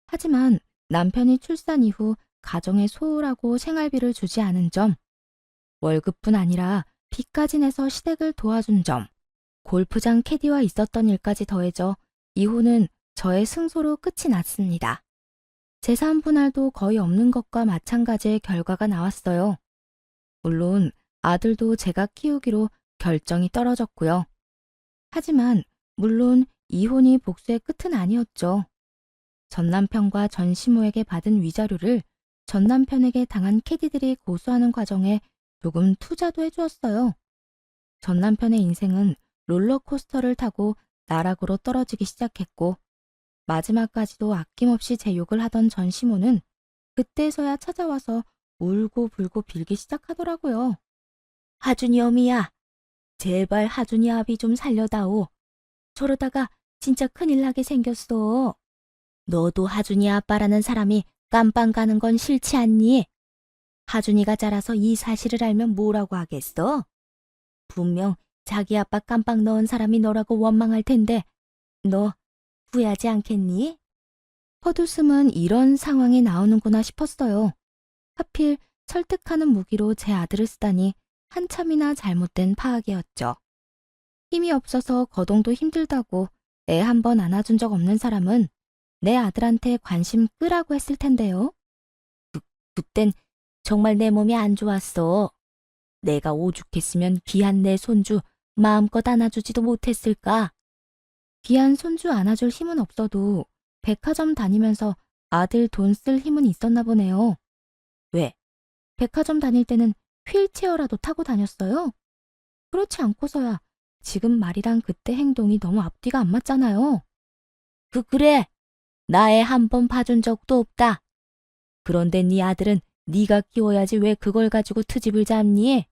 하지만 남편이 출산 이후 가정에 소홀하고 생활비를 주지 않은 점, 월급뿐 아니라 빚까지 내서 시댁을 도와준 점, 골프장 캐디와 있었던 일까지 더해져 이혼은 저의 승소로 끝이 났습니다. 재산 분할도 거의 없는 것과 마찬가지의 결과가 나왔어요. 물론 아들도 제가 키우기로 결정이 떨어졌고요. 하지만 물론 이혼이 복수의 끝은 아니었죠. 전 남편과 전 시모에게 받은 위자료를 전 남편에게 당한 캐디들이 고소하는 과정에 조금 투자도 해주었어요. 전 남편의 인생은 롤러코스터를 타고 나락으로 떨어지기 시작했고 마지막까지도 아낌없이 제 욕을 하던 전 시모는 그때서야 찾아와서 울고 불고 빌기 시작하더라고요. 하준이 어미야, 제발 하준이 아비 좀 살려다오. 저러다가 진짜 큰일 나게 생겼어. 너도 하준이 아빠라는 사람이 깜빵 가는 건 싫지 않니? 하준이가 자라서 이 사실을 알면 뭐라고 하겠어? 분명 자기 아빠 깜빵 넣은 사람이 너라고 원망할 텐데 너 후회하지 않겠니? 헛웃음은 이런 상황이 나오는구나 싶었어요. 하필 설득하는 무기로 제 아들을 쓰다니 한참이나 잘못된 파악이었죠. 힘이 없어서 거동도 힘들다고 애 한 번 안아준 적 없는 사람은 내 아들한테 관심 끄라고 했을 텐데요. 그땐 정말 내 몸이 안 좋았어. 내가 오죽했으면 귀한 내 손주 마음껏 안아주지도 못했을까. 귀한 손주 안아줄 힘은 없어도 백화점 다니면서 아들 돈 쓸 힘은 있었나 보네요. 왜? 백화점 다닐 때는 휠체어라도 타고 다녔어요? 그렇지 않고서야 지금 말이랑 그때 행동이 너무 앞뒤가 안 맞잖아요. 그래. 나 애 한 번 봐준 적도 없다. 그런데 네 아들은 네가 키워야지 왜 그걸 가지고 트집을 잡니?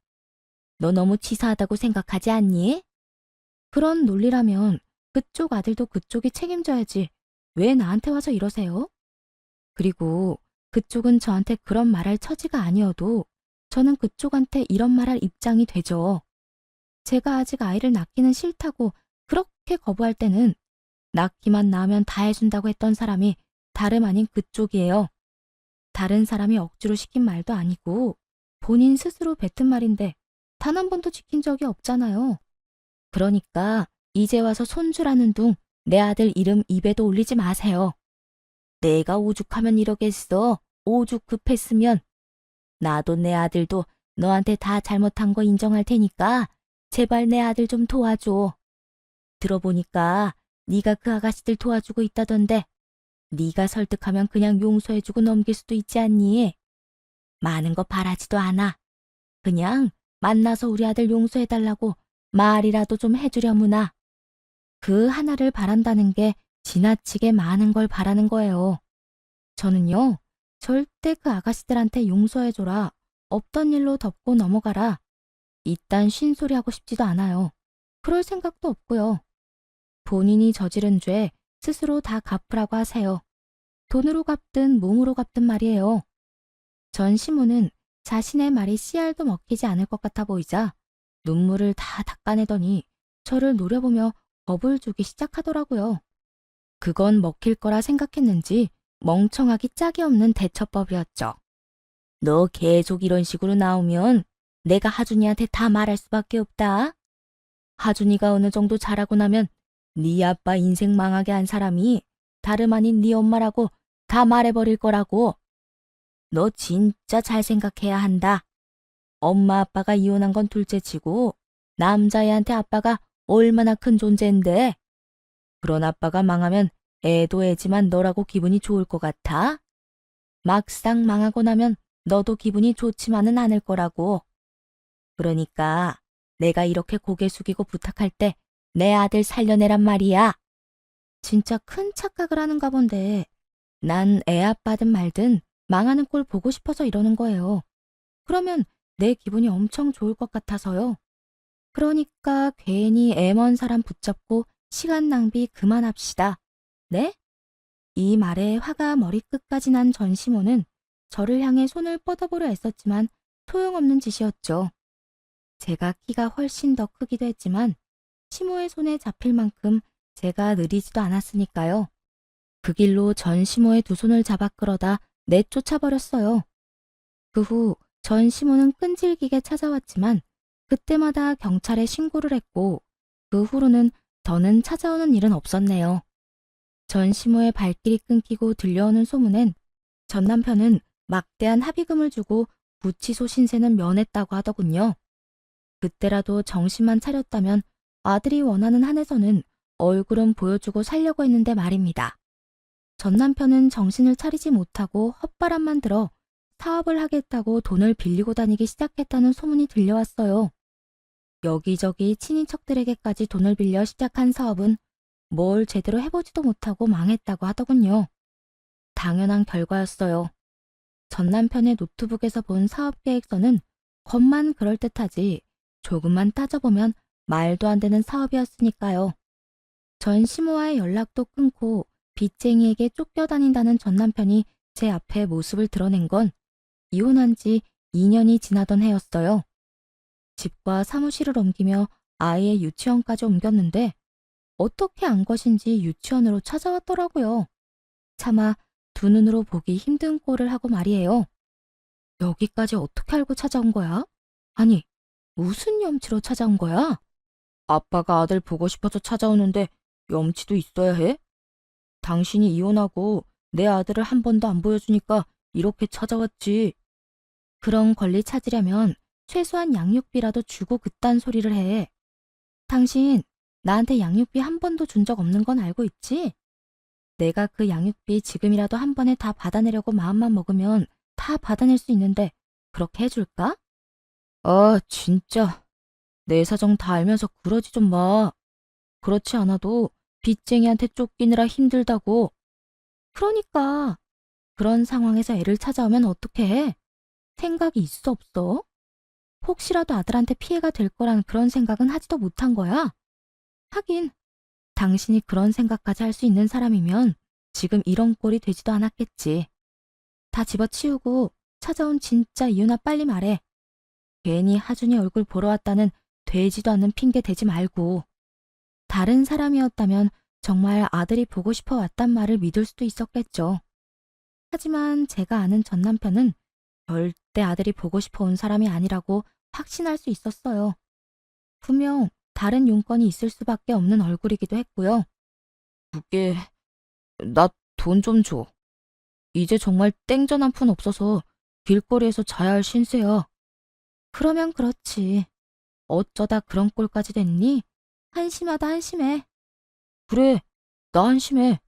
너 너무 치사하다고 생각하지 않니? 그런 논리라면 그쪽 아들도 그쪽이 책임져야지. 왜 나한테 와서 이러세요? 그리고 그쪽은 저한테 그런 말할 처지가 아니어도 저는 그쪽한테 이런 말할 입장이 되죠. 제가 아직 아이를 낳기는 싫다고 그렇게 거부할 때는 낳기만 낳으면 다 해준다고 했던 사람이 다름 아닌 그쪽이에요. 다른 사람이 억지로 시킨 말도 아니고 본인 스스로 뱉은 말인데 단 한 번도 지킨 적이 없잖아요. 그러니까 이제 와서 손주라는 둥 내 아들 이름 입에도 올리지 마세요. 내가 오죽하면 이러겠어. 오죽 급했으면. 나도 내 아들도 너한테 다 잘못한 거 인정할 테니까 제발 내 아들 좀 도와줘. 들어보니까 네가 그 아가씨들 도와주고 있다던데 네가 설득하면 그냥 용서해주고 넘길 수도 있지 않니? 많은 거 바라지도 않아. 그냥 만나서 우리 아들 용서해달라고 말이라도 좀 해주려무나. 그 하나를 바란다는 게 지나치게 많은 걸 바라는 거예요. 저는요, 절대 그 아가씨들한테 용서해줘라, 없던 일로 덮고 넘어가라, 이딴 쉰소리 하고 싶지도 않아요. 그럴 생각도 없고요. 본인이 저지른 죄 스스로 다 갚으라고 하세요. 돈으로 갚든 몸으로 갚든 말이에요. 전 시모는 자신의 말이 씨알도 먹히지 않을 것 같아 보이자 눈물을 다 닦아내더니 저를 노려보며 겁을 주기 시작하더라고요. 그건 먹힐 거라 생각했는지 멍청하기 짝이 없는 대처법이었죠. 너 계속 이런 식으로 나오면 내가 하준이한테 다 말할 수밖에 없다. 하준이가 어느 정도 자라고 나면 네 아빠 인생 망하게 한 사람이 다름 아닌 네 엄마라고 다 말해버릴 거라고. 너 진짜 잘 생각해야 한다. 엄마 아빠가 이혼한 건 둘째치고 남자애한테 아빠가 얼마나 큰 존재인데. 그런 아빠가 망하면 애도 애지만 너라고 기분이 좋을 것 같아? 막상 망하고 나면 너도 기분이 좋지만은 않을 거라고. 그러니까 내가 이렇게 고개 숙이고 부탁할 때 내 아들 살려내란 말이야. 진짜 큰 착각을 하는가 본데 난 애 아빠든 말든 망하는 꼴 보고 싶어서 이러는 거예요. 그러면 내 기분이 엄청 좋을 것 같아서요. 그러니까 괜히 애 먼 사람 붙잡고 시간 낭비 그만합시다. 네? 이 말에 화가 머리끝까지 난 전시모는 저를 향해 손을 뻗어보려 애썼지만 소용없는 짓이었죠. 제가 키가 훨씬 더 크기도 했지만 시모의 손에 잡힐 만큼 제가 느리지도 않았으니까요. 그 길로 전 시모의 두 손을 잡아 끌어다 내쫓아버렸어요. 그 후 전 시모는 끈질기게 찾아왔지만 그때마다 경찰에 신고를 했고 그 후로는 더는 찾아오는 일은 없었네요. 전 시모의 발길이 끊기고 들려오는 소문엔 전 남편은 막대한 합의금을 주고 구치소 신세는 면했다고 하더군요. 그때라도 정신만 차렸다면 아들이 원하는 한에서는 얼굴은 보여주고 살려고 했는데 말입니다. 전 남편은 정신을 차리지 못하고 헛바람만 들어 사업을 하겠다고 돈을 빌리고 다니기 시작했다는 소문이 들려왔어요. 여기저기 친인척들에게까지 돈을 빌려 시작한 사업은 뭘 제대로 해보지도 못하고 망했다고 하더군요. 당연한 결과였어요. 전 남편의 노트북에서 본 사업 계획서는 겉만 그럴듯하지 조금만 따져보면 말도 안 되는 사업이었으니까요. 전 시모와의 연락도 끊고 빚쟁이에게 쫓겨다닌다는 전 남편이 제 앞에 모습을 드러낸 건 이혼한 지 2년이 지나던 해였어요. 집과 사무실을 옮기며 아이의 유치원까지 옮겼는데 어떻게 안 것인지 유치원으로 찾아왔더라고요. 차마 두 눈으로 보기 힘든 꼴을 하고 말이에요. 여기까지 어떻게 알고 찾아온 거야? 아니, 무슨 염치로 찾아온 거야? 아빠가 아들 보고 싶어서 찾아오는데 염치도 있어야 해? 당신이 이혼하고 내 아들을 한 번도 안 보여주니까 이렇게 찾아왔지. 그런 권리 찾으려면 최소한 양육비라도 주고 그딴 소리를 해. 당신 나한테 양육비 한 번도 준 적 없는 건 알고 있지? 내가 그 양육비 지금이라도 한 번에 다 받아내려고 마음만 먹으면 다 받아낼 수 있는데 그렇게 해줄까? 아, 진짜. 내 사정 다 알면서 그러지 좀 마. 그렇지 않아도 빚쟁이한테 쫓기느라 힘들다고. 그러니까 그런 상황에서 애를 찾아오면 어떻게 해? 생각이 있어 없어? 혹시라도 아들한테 피해가 될 거란 그런 생각은 하지도 못한 거야? 하긴 당신이 그런 생각까지 할 수 있는 사람이면 지금 이런 꼴이 되지도 않았겠지. 다 집어치우고 찾아온 진짜 이유나 빨리 말해. 괜히 하준이 얼굴 보러 왔다는 되지도 않는 핑계 대지 말고. 다른 사람이었다면 정말 아들이 보고 싶어 왔단 말을 믿을 수도 있었겠죠. 하지만 제가 아는 전 남편은 절대 아들이 보고 싶어 온 사람이 아니라고 확신할 수 있었어요. 분명 다른 용건이 있을 수밖에 없는 얼굴이기도 했고요. 그게 나 돈 좀 줘. 이제 정말 땡전 한 푼 없어서 길거리에서 자야 할 신세야. 그러면 그렇지. 어쩌다 그런 꼴까지 됐니? 한심하다 한심해. 그래, 나 한심해.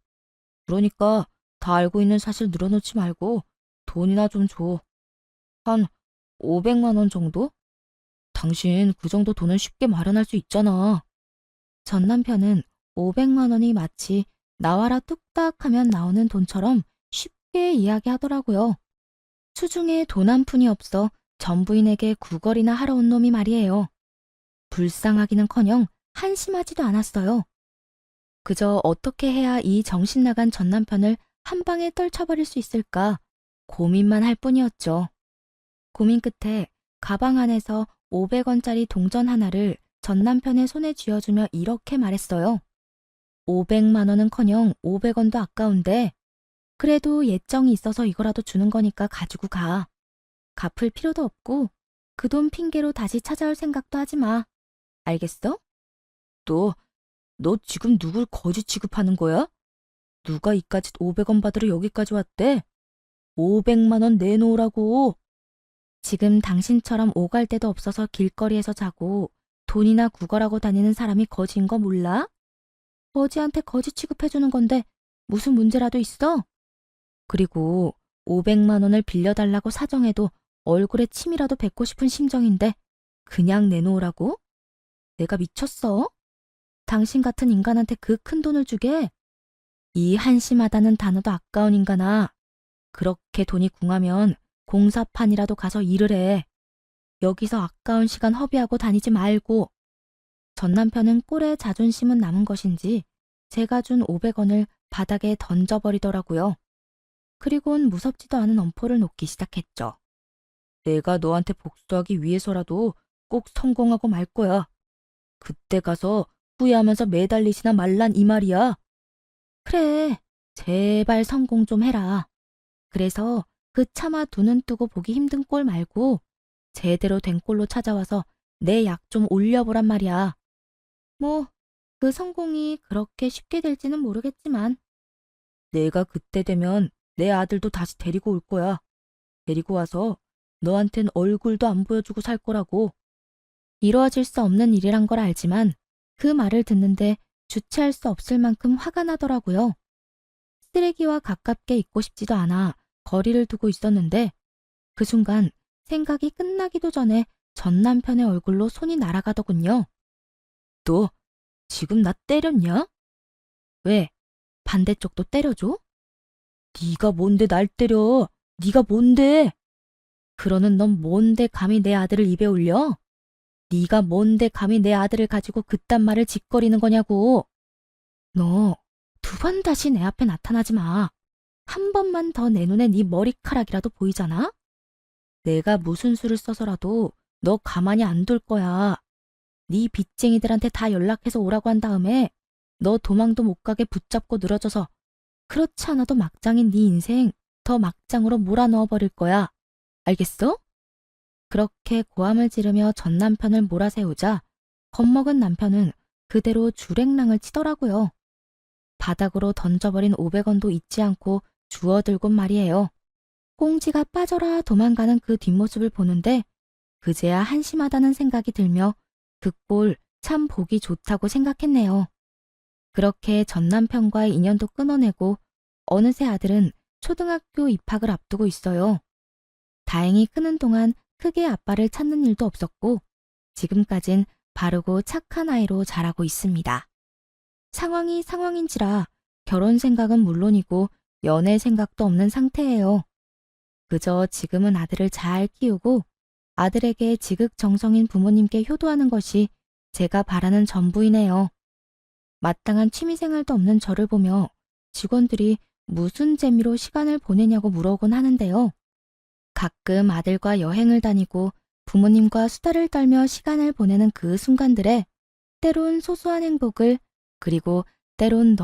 그러니까 다 알고 있는 사실 늘어놓지 말고 돈이나 좀 줘. 한 500만 원 정도? 당신 그 정도 돈은 쉽게 마련할 수 있잖아. 전 남편은 500만 원이 마치 나와라 뚝딱 하면 나오는 돈처럼 쉽게 이야기하더라고요. 수중에 돈 한 푼이 없어 전부인에게 구걸이나 하러 온 놈이 말이에요. 불쌍하기는커녕 한심하지도 않았어요. 그저 어떻게 해야 이 정신 나간 전 남편을 한 방에 떨쳐버릴 수 있을까 고민만 할 뿐이었죠. 고민 끝에 가방 안에서 500원짜리 동전 하나를 전 남편의 손에 쥐어주며 이렇게 말했어요. 500만 원은커녕 500원도 아까운데 그래도 예정이 있어서 이거라도 주는 거니까 가지고 가. 갚을 필요도 없고 그 돈 핑계로 다시 찾아올 생각도 하지 마. 알겠어? 너 지금 누굴 거지 취급하는 거야? 누가 이까짓 500원 받으러 여기까지 왔대? 500만 원 내놓으라고. 지금 당신처럼 오갈 데도 없어서 길거리에서 자고 돈이나 구걸하고 다니는 사람이 거지인 거 몰라? 거지한테 거지 취급해주는 건데 무슨 문제라도 있어? 그리고 500만 원을 빌려달라고 사정해도 얼굴에 침이라도 뱉고 싶은 심정인데 그냥 내놓으라고? 내가 미쳤어? 당신 같은 인간한테 그 큰 돈을 주게? 이 한심하다는 단어도 아까운 인간아. 그렇게 돈이 궁하면 공사판이라도 가서 일을 해. 여기서 아까운 시간 허비하고 다니지 말고. 전 남편은 꼴에 자존심은 남은 것인지 제가 준 500원을 바닥에 던져버리더라고요. 그리곤 무섭지도 않은 엄포를 놓기 시작했죠. 내가 너한테 복수하기 위해서라도 꼭 성공하고 말 거야. 그때 가서 후회하면서 매달리시나 말란 이 말이야. 그래, 제발 성공 좀 해라. 그래서 그 차마 두 눈 뜨고 보기 힘든 꼴 말고 제대로 된 꼴로 찾아와서 내 약 좀 올려보란 말이야. 뭐, 그 성공이 그렇게 쉽게 될지는 모르겠지만 내가 그때 되면 내 아들도 다시 데리고 올 거야. 데리고 와서 너한텐 얼굴도 안 보여주고 살 거라고. 이루어질 수 없는 일이란 걸 알지만 그 말을 듣는데 주체할 수 없을 만큼 화가 나더라고요. 쓰레기와 가깝게 있고 싶지도 않아 거리를 두고 있었는데 그 순간 생각이 끝나기도 전에 전 남편의 얼굴로 손이 날아가더군요. 너 지금 나 때렸냐? 왜? 반대쪽도 때려줘? 네가 뭔데 날 때려? 네가 뭔데? 그러는 넌 뭔데 감히 내 아들을 입에 올려? 네가 뭔데 감히 내 아들을 가지고 그딴 말을 짓거리는 거냐고. 너 두 번 다시 내 앞에 나타나지 마. 한 번만 더 내 눈에 네 머리카락이라도 보이잖아? 내가 무슨 수를 써서라도 너 가만히 안 둘 거야. 네 빚쟁이들한테 다 연락해서 오라고 한 다음에 너 도망도 못 가게 붙잡고 늘어져서 그렇지 않아도 막장인 네 인생 더 막장으로 몰아넣어 버릴 거야. 알겠어? 그렇게 고함을 지르며 전 남편을 몰아세우자 겁먹은 남편은 그대로 주랭랑을 치더라고요. 바닥으로 던져버린 500원도 잊지 않고 주워들곤 말이에요. 꽁지가 빠져라 도망가는 그 뒷모습을 보는데 그제야 한심하다는 생각이 들며 그 꼴 참 보기 좋다고 생각했네요. 그렇게 전 남편과의 인연도 끊어내고 어느새 아들은 초등학교 입학을 앞두고 있어요. 다행히 크는 동안 크게 아빠를 찾는 일도 없었고 지금까진 바르고 착한 아이로 자라고 있습니다. 상황이 상황인지라 결혼 생각은 물론이고 연애 생각도 없는 상태예요. 그저 지금은 아들을 잘 키우고 아들에게 지극정성인 부모님께 효도하는 것이 제가 바라는 전부이네요. 마땅한 취미생활도 없는 저를 보며 직원들이 무슨 재미로 시간을 보내냐고 물어오곤 하는데요. 가끔 아들과 여행을 다니고 부모님과 수다를 떨며 시간을 보내는 그 순간들에 때론 소소한 행복을 그리고 때론 너무